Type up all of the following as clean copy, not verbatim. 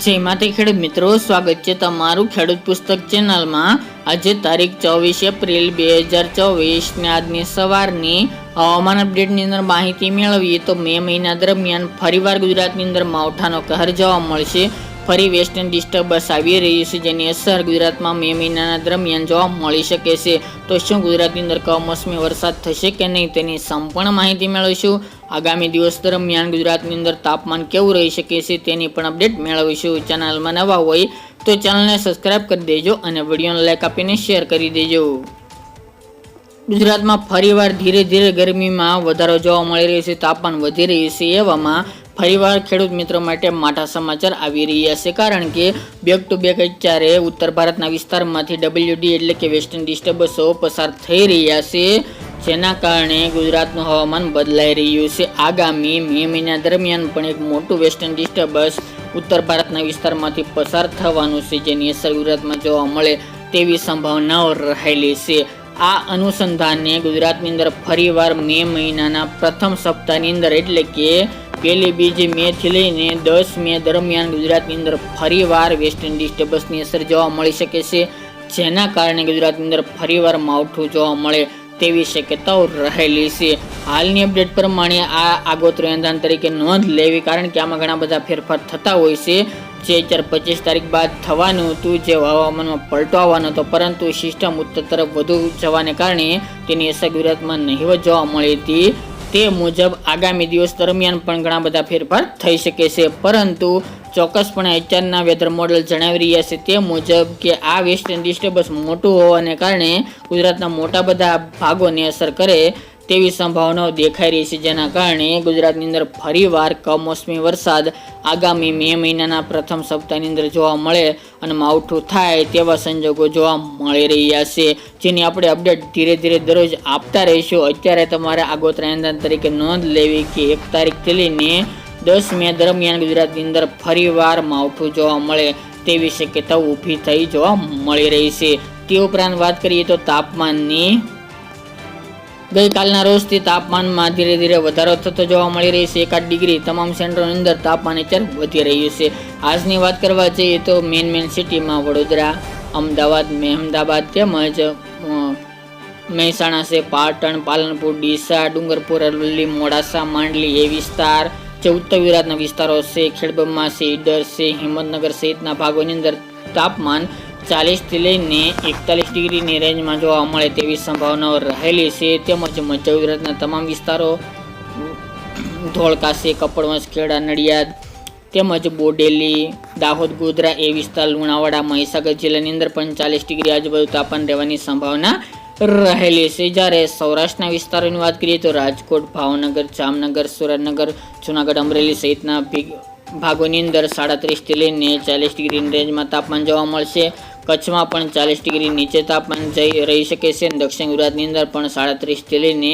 જય માતા ખેડૂત મિત્રો, સ્વાગત છે તમારું ખેડૂત પુસ્તક ચેનલમાં। આજે તારીખ 24 એપ્રિલ 2024 ને આજની સવારની હવામાન અપડેટની અંદર માહિતી મેળવીએ તો મે મહિના દરમિયાન ફરીવાર ગુજરાતની અંદર માવઠાનો કહેર જોવા મળશે। ફરી વેસ્ટર્ન ડિસ્ટર્બન્સ આવી રહ્યું છે, જેની અસર ગુજરાતમાં મે મહિનાના દરમિયાન જોવા મળી શકે છે। તો શું ગુજરાતની અંદર કમોસમી વરસાદ થશે કે નહીં તેની સંપૂર્ણ માહિતી મેળવીશું। આગામી દિવસ દરમિયાન ગુજરાતની અંદર તાપમાન કેવું રહી શકે છે તેની પણ અપડેટ મેળવીશું। ચેનલમાં નવા હોય તો ચેનલને સબસ્ક્રાઇબ કરી દેજો અને વિડીયોને લાઈક આપીને શેર કરી દેજો। ગુજરાતમાં ફરીવાર ધીરે ધીરે ગરમીમાં વધારો જોવા મળી રહ્યો છે, તાપમાન વધી રહ્યું છે। એવામાં ફરીવાર ખેડૂત મિત્રો માટે માઠા સમાચાર આવી રહ્યા છે, કારણ કે બેક ટુ બેક અત્યારે ઉત્તર ભારતના વિસ્તારમાંથી WD એટલે કે વેસ્ટર્ન ડિસ્ટર્બન્સો પસાર થઈ રહ્યા છે, જેના કારણે ગુજરાતનું હવામાન બદલાઈ રહ્યું છે। આગામી મે મહિના દરમિયાન પણ એક મોટું વેસ્ટર્ન ડિસ્ટર્બન્સ ઉત્તર ભારતના વિસ્તારમાંથી પસાર થવાનું છે, જેની અસર ગુજરાતમાં જોવા મળે તેવી સંભાવનાઓ રહેલી છે। આ અનુસંધાને ગુજરાતની અંદર ફરીવાર મે મહિનાના પ્રથમ સપ્તાહની અંદર એટલે કે પહેલી બીજી મે થી લઈને 10 મે દરમિયાન ગુજરાતની અંદર ફરીવાર વેસ્ટર્ન ડિસ્ટર્બન્સની અસર જોવા મળી શકે છે, જેના કારણે ગુજરાતની અંદર ફરીવાર માવઠું જોવા મળે તેવી શક્યતાઓ રહેલી છે। હાલની અપડેટ પ્રમાણે આ આગોતરું એંધાણ તરીકે નોંધ લેવી, કારણ કે આમાં ઘણા બધા ફેરફાર થતા હોય છે, જે 25 તારીખ બાદ થવાનું હતું, જે હવામાનમાં પલટો આવવાનો હતો, પરંતુ સિસ્ટમ ઉત્તર તરફ વધુ જવાને કારણે તેની અસર ગુજરાતમાં નહીવત જોવા મળી હતી। તે મુજબ આગામી દિવસ દરમિયાન પણ ઘણા બધા ફેરફાર થઈ શકે છે, પરંતુ ચોક્કસપણે અત્યારના વેધર મોડેલ જણાવી રહ્યા છે તે મુજબ કે આ વેસ્ટર્ન ડિસ્ટર્બન્સ મોટું હોવાને કારણે ગુજરાતના મોટા બધા ભાગોને અસર કરે તેવી સંભાવનાઓ દેખાઈ રહી છે, જેના કારણે ગુજરાતની અંદર ફરીવાર કમોસમી વરસાદ આગામી મે મહિનાના પ્રથમ સપ્તાહની અંદર જોવા મળે અને માવઠું થાય તેવા સંજોગો જોવા મળી રહ્યા છે, જેની આપણે અપડેટ ધીરે ધીરે દરરોજ આપતા રહીશું। અત્યારે તમારે આગોતરા એંધાણ તરીકે નોંધ લેવી કે 1 તારીખથી લઈને 10 મે દરમિયાન ગુજરાતની અંદર ફરીવાર માવઠું જોવા મળે તેવી શક્યતાઓ ઊભી થઈ જોવા મળી રહી છે। તે ઉપરાંત વાત કરીએ તો તાપમાનની, ગઈકાલના રોજથી તાપમાનમાં ધીરે ધીરે વધારો થતો જોવા મળી રહી છે। 1 ડિગ્રી તમામ સેન્ટરોની અંદર તાપમાન અત્યારે વધી રહ્યું છે। આજની વાત કરવા જઈએ તો મેન સિટીમાં વડોદરા, અમદાવાદ, મહેમદાબાદ તેમજ મહેસાણા છે, પાટણ, પાલનપુર, ડીસા, ડુંગરપુર, અરવલ્લી, મોડાસા, માંડલી એ વિસ્તાર, જે ઉત્તર ગુજરાતના વિસ્તારો છે, ખેડબ્રહ્મા છે, ઈડર છે, હિંમતનગર સહિતના ભાગોની અંદર તાપમાન 40 થી લઈને 41 ડિગ્રીની રેન્જમાં જોવા મળે તેવી સંભાવનાઓ રહેલી છે। તેમજ મધ્ય ગુજરાતના તમામ વિસ્તારો, ધોળકા છે, કપડવંજ, ખેડા, નડિયાદ તેમજ બોડેલી, દાહોદ, ગોધરા એ વિસ્તાર, લુણાવાડા, મહીસાગર જિલ્લાની અંદર પણ 40 ડિગ્રી આજુબાજુ તાપમાન રહેવાની સંભાવના રહેલી છે। જ્યારે સૌરાષ્ટ્રના વિસ્તારોની વાત કરીએ તો રાજકોટ, ભાવનગર, જામનગર, સુરેન્દ્રનગર, જૂનાગઢ, અમરેલી સહિતના ભાગોની અંદર 37 થી લઈને 40 ડિગ્રીની રેન્જમાં તાપમાન જોવા મળશે। કચ્છમાં પણ 40 ડિગ્રી નીચે તાપમાન જઈ રહી શકે છે। દક્ષિણ ગુજરાતની અંદર પણ 37 થી લઈને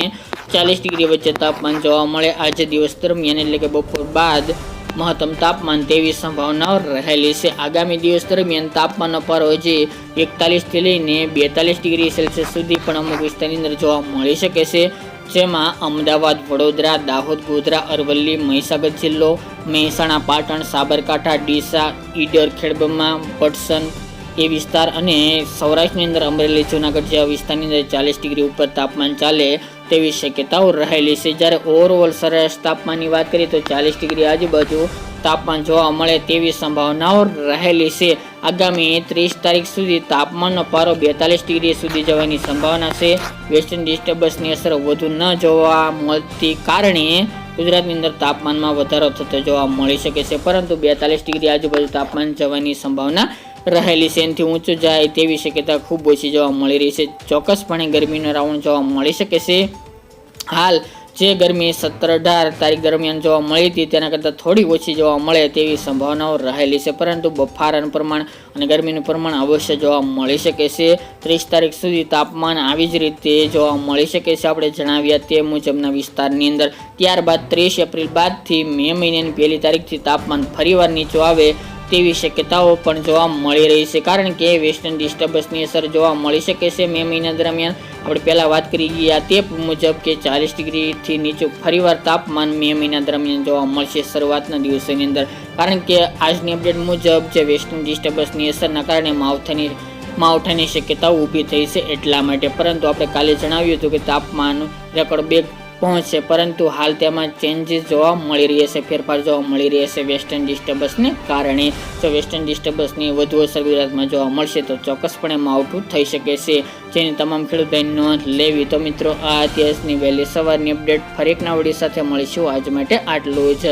40 ડિગ્રી વચ્ચે તાપમાન જોવા મળે આજે દિવસ દરમિયાન, એટલે કે બપોર બાદ મહત્તમ તાપમાન તેવી સંભાવનાઓ રહેલી છે। આગામી દિવસ દરમિયાન તાપમાનનો પારો હજી 41 થી લઈને 42 ડિગ્રી સેલ્સિયસ સુધી પણ અમુક વિસ્તારની અંદર જોવા મળી શકે છે, જેમાં અમદાવાદ, વડોદરા, દાહોદ, ગોધરા, અરવલ્લી, મહીસાગર જિલ્લો, મહેસાણા, પાટણ, સાબરકાંઠા, ડીસા, ઈડર, ખેડબ્રહ્મા, પટસન એ વિસ્તાર અને સૌરાષ્ટ્રની અંદર અમરેલી, જૂનાગઢ જેવા વિસ્તારની અંદર 40 ડિગ્રી ઉપર તાપમાન ચાલે તેવી શક્યતાઓ રહેલી છે। જ્યારે ઓવરઓલ સરેરાશ તાપમાનની વાત કરીએ તો 40 ડિગ્રી આજુબાજુ તાપમાન જોવા મળે તેવી સંભાવનાઓ રહેલી છે। આગામી 30 તારીખ સુધી તાપમાનનો પારો 42 ડિગ્રી સુધી જવાની સંભાવના છે। વેસ્ટર્ન ડિસ્ટર્બન્સની અસર વધુ ન જોવા મળતી કારણે ગુજરાતની અંદર તાપમાનમાં વધારો થતો જોવા મળી શકે છે, પરંતુ 42 ડિગ્રી આજુબાજુ તાપમાન જવાની સંભાવના રહેલી છે। એનાથી ઊંચું જાય તેવી શક્યતા ખૂબ ઓછી જોવા મળી રહી છે। ચોક્કસપણે ગરમીનો રાઉન્ડ જોવા મળી શકે છે। હાલ જે ગરમી 17-18 તારીખ દરમિયાન જોવા મળી હતી તેના કરતાં થોડી ઓછી જોવા મળે તેવી સંભાવનાઓ રહેલી છે, પરંતુ બફારાનું પ્રમાણ અને ગરમીનું પ્રમાણ અવશ્ય જોવા મળી શકે છે। 30 તારીખ સુધી તાપમાન આવી જ રીતે જોવા મળી શકે છે, આપણે જણાવ્યા તે મુજબના વિસ્તારની અંદર। ત્યારબાદ 30 એપ્રિલ બાદથી મે મહિનાની 1 તારીખથી તાપમાન ફરીવાર નીચું આવે તેવી શક્યતાઓ પણ જોવા મળી રહી છે, કારણ કે વેસ્ટર્ન ડિસ્ટર્બન્સની અસર જોવા મળી શકે છે મે મહિના દરમિયાન. આપણે પહેલાં વાત કરી ગયા તે મુજબ કે 40 ડિગ્રીથી નીચું ફરીવાર તાપમાન મે મહિના દરમિયાન જોવા મળશે શરૂઆતના દિવસોની અંદર, કારણ કે આજની અપડેટ મુજબ જે વેસ્ટર્ન ડિસ્ટર્બન્સની અસરના કારણે માવઠાની શક્યતાઓ ઊભી થઈ છે એટલા માટે. પરંતુ આપણે કાલે જણાવ્યું હતું કે તાપમાન રેકોર્ડ 2 પહોંચશે, પરંતુ હાલ તેમાં ચેન્જીસ જોવા મળી રહ્યા છે, ફેરફાર જોવા મળી રહ્યા છે વેસ્ટર્ન ડિસ્ટર્બન્સને કારણે. જો વેસ્ટર્ન ડિસ્ટર્બન્સની વધુ અસર ગુજરાતમાં જોવા મળશે તો ચોક્કસપણે માવઠું થઈ શકે છે, જેની તમામ ખેડૂત ભાઈ નોંધ લેવી. તો મિત્રો, આ અત્યારની વહેલી સવારની અપડેટ. ફરી એક નવા વિડીયો સાથે મળીશું. આજ માટે આટલું જ.